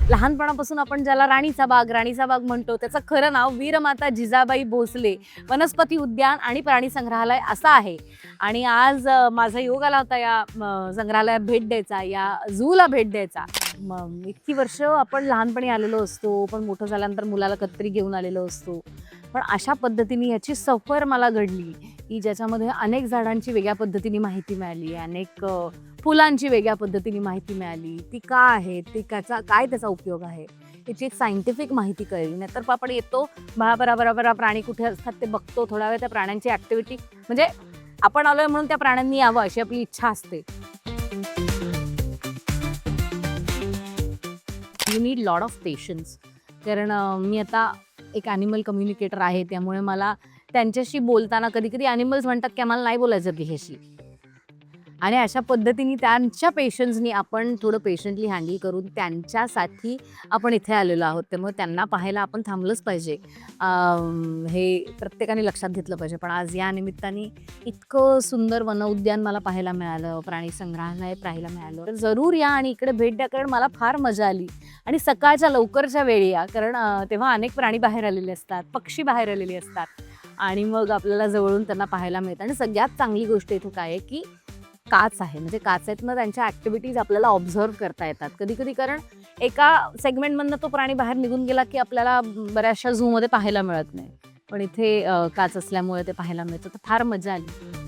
लहानपणापासून आपण ज्याला राणीचा बाग म्हणतो त्याचं खरं नाव वीरमाता जिजाबाई भोसले वनस्पती उद्यान आणि प्राणी संग्रहालय असं आहे. आणि आज माझा योग आला होता या संग्रहालयात भेट द्यायचा, या झूला भेट द्यायचा. इतकी वर्ष आपण लहानपणी आलेलो असतो, पण मोठं झाल्यानंतर मुलाला कत्तरी घेऊन आलेलो असतो. पण अशा पद्धतीने याची सफर मला घडली की ज्याच्यामध्ये अनेक झाडांची वेगळ्या पद्धतीने माहिती मिळाली, अनेक फुलांची वेगळ्या पद्धतीने माहिती मिळाली. ती का आहे, ती काय त्याचा उपयोग आहे, याची एक सायंटिफिक माहिती कळली. नाहीतर आपण येतो बराबर प्राणी कुठे असतात ते बघतो, थोडा वेळ त्या प्राण्यांची ॲक्टिव्हिटी, म्हणजे आपण आलोय म्हणून त्या प्राण्यांनी यावं अशी आपली इच्छा असते. You need lot of patience. कारण मी आता एक ॲनिमल कम्युनिकेटर आहे, त्यामुळे मला त्यांच्याशी बोलताना कधी कधी ॲनिमल्स म्हणतात की आम्हाला नाही बोलायचं तिच्याशी, आणि अशा पद्धतीने त्यांच्या पेशन्सनी आपण थोडं पेशंटली हँडल करून त्यांच्यासाठी आपण इथे आलेलो आहोत. त्यामुळे त्यांना पाहायला आपण थांबलंच पाहिजे, हे प्रत्येकाने लक्षात घेतलं पाहिजे. पण आज या निमित्ताने इतकं सुंदर वनउद्यान मला पाहायला मिळालं, प्राणी संग्रहालय पाहायला मिळालं. तर जरूर या आणि इकडे भेट द्या, कारण मला फार मजा आली. आणि सकाळच्या लवकरच्या वेळी या, कारण तेव्हा अनेक प्राणी बाहेर आलेले असतात, पक्षी बाहेर आलेले असतात, आणि मग आपल्याला जवळून त्यांना पाहायला मिळतं. आणि सगळ्यात चांगली गोष्ट इथे काय आहे की काच आहे, म्हणजे काचेतनं त्यांच्या ॲक्टिव्हिटीज आपल्याला ऑब्झर्व करता येतात कधी कधी. कारण एका सेगमेंटमधनं तो प्राणी बाहेर निघून गेला की आपल्याला बऱ्याचशा झूमध्ये पाहायला मिळत नाही, पण इथे काच असल्यामुळे ते पाहायला मिळतं. तर फार मजा आली.